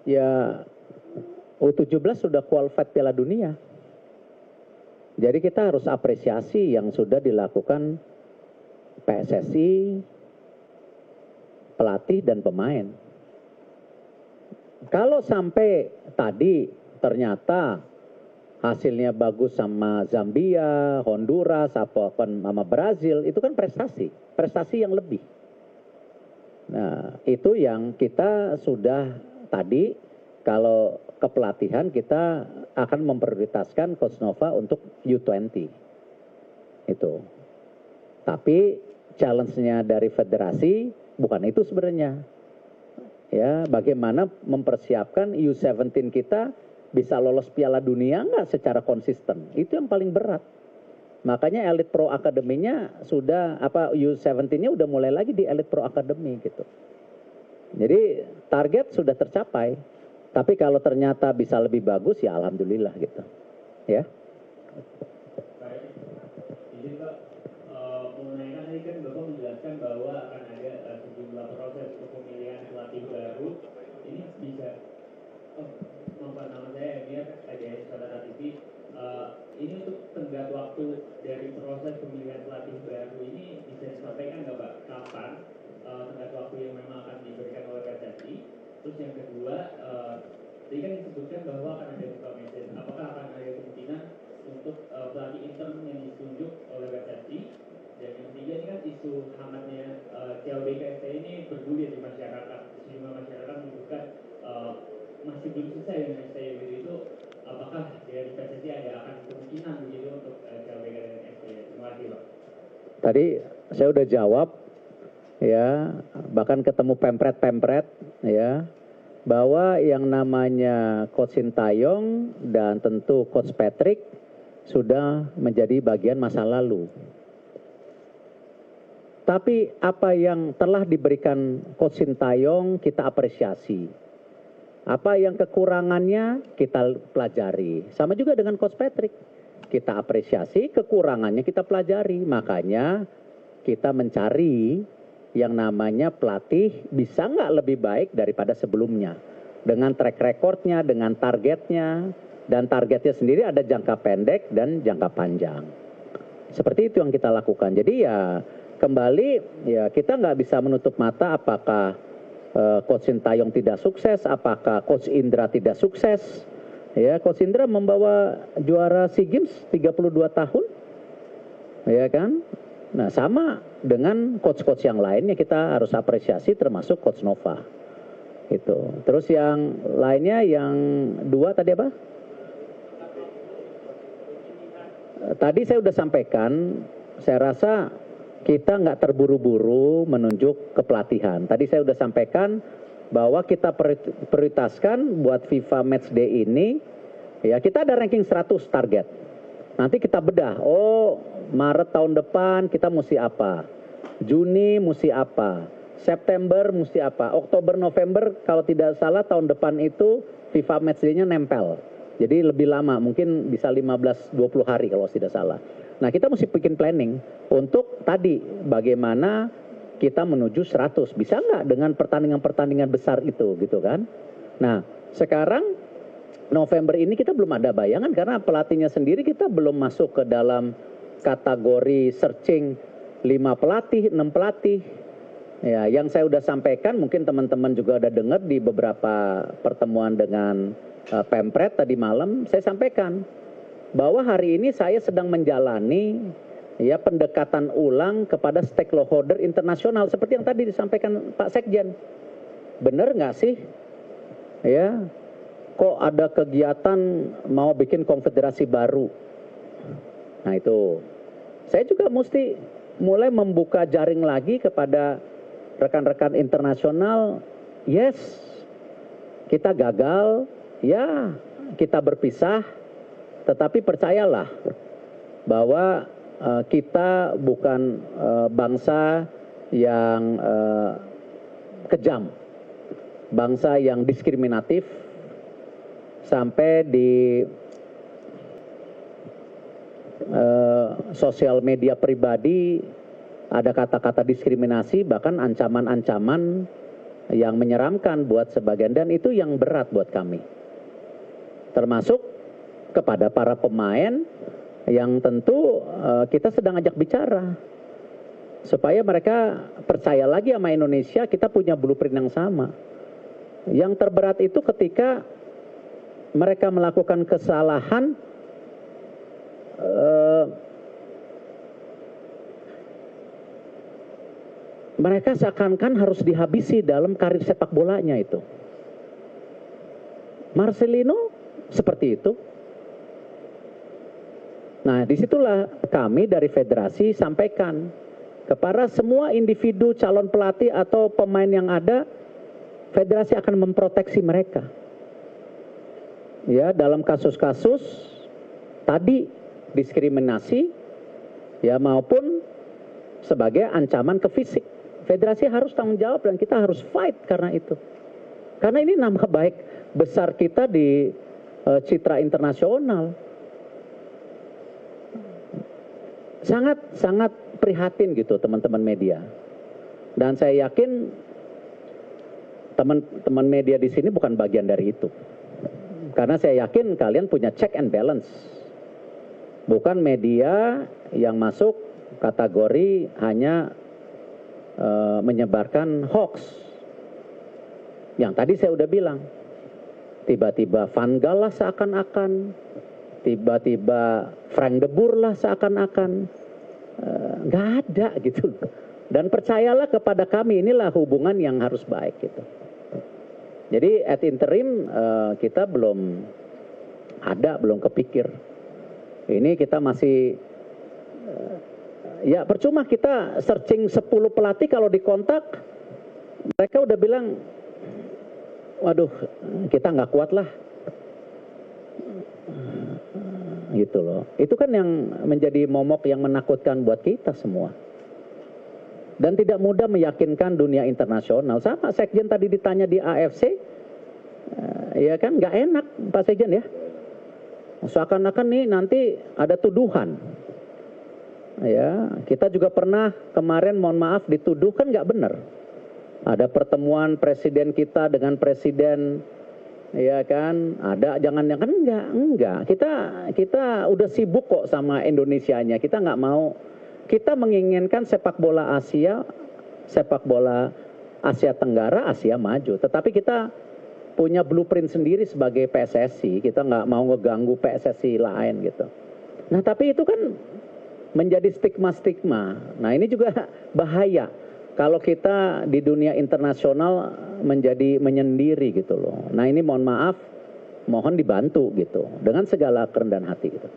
ya U17 sudah qualified Piala Dunia. Jadi kita harus apresiasi yang sudah dilakukan PSSI, pelatih dan pemain. Kalau sampai tadi ternyata hasilnya bagus sama Zambia, Honduras, sama Brazil, itu kan prestasi yang lebih. Nah, itu yang kita sudah tadi, kalau kepelatihan kita akan memprioritaskan Coach Nova untuk U20. Itu. Tapi challenge-nya dari federasi bukan itu sebenarnya. Ya, bagaimana mempersiapkan U17 kita bisa lolos Piala Dunia nggak secara konsisten. Itu yang paling berat. Makanya Elite Pro Academy-nya sudah, U17-nya udah mulai lagi di Elite Pro Academy gitu. Jadi target sudah tercapai. Tapi kalau ternyata bisa lebih bagus, ya alhamdulillah gitu. Ya. Baik. Jadi Pak, mengenai tadi kan Bapak menjelaskan bahwa akan ada sejumlah proses untuk pemilihan pelatih baru. Ini bisa, nama saya biar ada saudara TV. Ini untuk tenggat waktu dari proses pemilihan pelatih baru ini bisa disampaikan nggak Pak? Kapan tenggat waktu yang memang akan diberikan oleh PSSI? Terus yang kedua, tadi kan disebutkan bahwa akan ada buka mesin. Apakah akan ada kemungkinan untuk pelatih intern yang ditunjuk oleh PSSI? Dan yang ketiga ini kan isu hangatnya CLBK ini bergulir di masyarakat. Sejumlah masyarakat menyebutkan masih belum selesai dengan STYB itu. Apakah dari PSSI akan kemungkinan begitu untuk CLBK dan STYB? Terima kasih Pak. Tadi saya udah jawab. Ya, bahkan ketemu pempret ya, bahwa yang namanya Coach Sintayong dan tentu Coach Patrick sudah menjadi bagian masa lalu. Tapi apa yang telah diberikan Coach Sintayong kita apresiasi. Apa yang kekurangannya kita pelajari. Sama juga dengan Coach Patrick. Kita apresiasi, kekurangannya kita pelajari. Makanya kita mencari yang namanya pelatih bisa nggak lebih baik daripada sebelumnya. Dengan track recordnya, dengan targetnya. Dan targetnya sendiri ada jangka pendek dan jangka panjang. Seperti itu yang kita lakukan. Jadi ya kembali ya kita nggak bisa menutup mata apakah Coach Sintayong tidak sukses, apakah Coach Indra tidak sukses. Ya, Coach Indra membawa juara SEA Games 32 tahun. Ya kan? Nah, sama dengan coach-coach yang lainnya kita harus apresiasi termasuk Coach Nova. Itu. Terus yang lainnya yang dua tadi apa? Tadi saya sudah sampaikan, saya rasa kita nggak terburu-buru menunjuk kepelatihan. Tadi saya sudah sampaikan bahwa kita prioritaskan buat FIFA Matchday ini, ya kita ada ranking 100 target. Nanti kita bedah, Maret tahun depan kita mesti apa, Juni mesti apa, September mesti apa, Oktober, November kalau tidak salah tahun depan itu FIFA Matchday-nya nempel. Jadi lebih lama, mungkin bisa 15-20 hari kalau tidak salah. Nah kita mesti bikin planning untuk tadi bagaimana kita menuju 100. Bisa nggak dengan pertandingan-pertandingan besar itu gitu kan. Nah sekarang November ini kita belum ada bayangan karena pelatihnya sendiri kita belum masuk ke dalam kategori searching 5 pelatih, 6 pelatih. Ya, yang saya sudah sampaikan mungkin teman-teman juga udah dengar di beberapa pertemuan dengan Pempret tadi malam, saya sampaikan bahwa hari ini saya sedang menjalani ya pendekatan ulang kepada stakeholder internasional seperti yang tadi disampaikan Pak Sekjen. Benar nggak sih? Ya, kok ada kegiatan mau bikin konfederasi baru? Nah itu, saya juga mesti mulai membuka jaring lagi kepada rekan-rekan internasional. Yes, kita gagal, ya kita berpisah, tetapi percayalah bahwa kita bukan bangsa yang kejam, bangsa yang diskriminatif, sampai di sosial media pribadi ada kata-kata diskriminasi, bahkan ancaman-ancaman yang menyeramkan buat sebagian, dan itu yang berat buat kami. Termasuk kepada para pemain yang tentu kita sedang ajak bicara supaya mereka percaya lagi sama Indonesia, kita punya blueprint yang sama. Yang terberat itu ketika mereka melakukan kesalahan mereka seakan-akan harus dihabisi dalam karir sepak bolanya itu. Marcelino seperti itu. Nah, disitulah kami dari federasi sampaikan kepada semua individu calon pelatih atau pemain yang ada, federasi akan memproteksi mereka. Ya, dalam kasus-kasus tadi diskriminasi, ya maupun sebagai ancaman ke fisik. Federasi harus tanggung jawab dan kita harus fight karena itu. Karena ini nama baik besar kita di citra internasional. Sangat prihatin gitu teman-teman media. Dan saya yakin teman-teman media di sini bukan bagian dari itu. Karena saya yakin kalian punya check and balance. Bukan media yang masuk kategori hanya menyebarkan hoax. Yang tadi saya udah bilang, tiba-tiba Van Gaal lah seakan-akan, tiba-tiba Frank de Boer lah seakan-akan, nggak ada gitu. Dan percayalah kepada kami, inilah hubungan yang harus baik gitu. Jadi at interim kita belum kepikir. Ini kita masih ya percuma kita searching 10 pelatih, kalau dikontak mereka udah bilang, waduh kita nggak kuat lah gitu loh. Itu kan yang menjadi momok yang menakutkan buat kita semua, dan tidak mudah meyakinkan dunia internasional. Sama Sekjen tadi ditanya di AFC, ya kan nggak enak Pak Sekjen ya, seakan-akan nih nanti ada tuduhan. Ya, kita juga pernah kemarin, mohon maaf, dituduh kan nggak benar. Ada pertemuan presiden kita dengan presiden, ya kan, ada jangan-jangan enggak. Kita udah sibuk kok sama Indonesianya. Kita nggak mau. Kita menginginkan sepak bola Asia Tenggara, Asia maju. Tetapi kita punya blueprint sendiri sebagai PSSI. Kita nggak mau ngeganggu PSSI lain gitu. Nah, tapi itu kan menjadi stigma-stigma. Nah, ini juga bahaya kalau kita di dunia internasional menjadi menyendiri gitu loh. Nah, ini mohon maaf, mohon dibantu gitu dengan segala kerendahan hati gitu.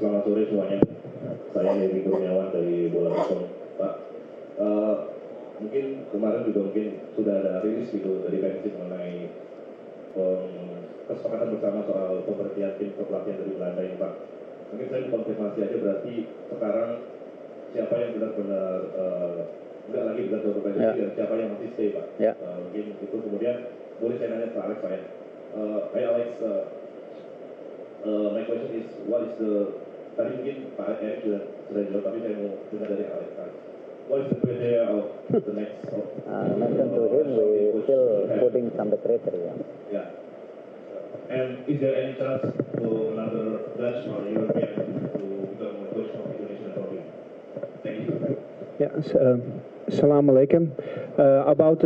Selamat sore semuanya. Saya Heri Kurniawan dari Bola.com. Pak, mungkin kemarin juga sudah ada rilis gitu dari PSSI mengenai kesepakatan bersama soal pemberhentian tim kepelatihan dari Belanda ini, Pak. Mungkin saya konfirmasi aja, berarti sekarang siapa yang benar-benar enggak lagi berada di PSSI dan siapa yang masih stay, Pak? Mungkin itu. Kemudian boleh saya nanya ke Alex, Pak ya? Alex, my question is, what is the, tadi mungkin Pak Erick sudah jawab, tapi saya mau dengar dari Alex. What is the criteria of the next? Mention to him, we still putting some criteria. Yeah. And is there any chance to another Dutch or European to become a coach of Indonesian rugby? Thank you. Yeah. Assalamu alaikum. About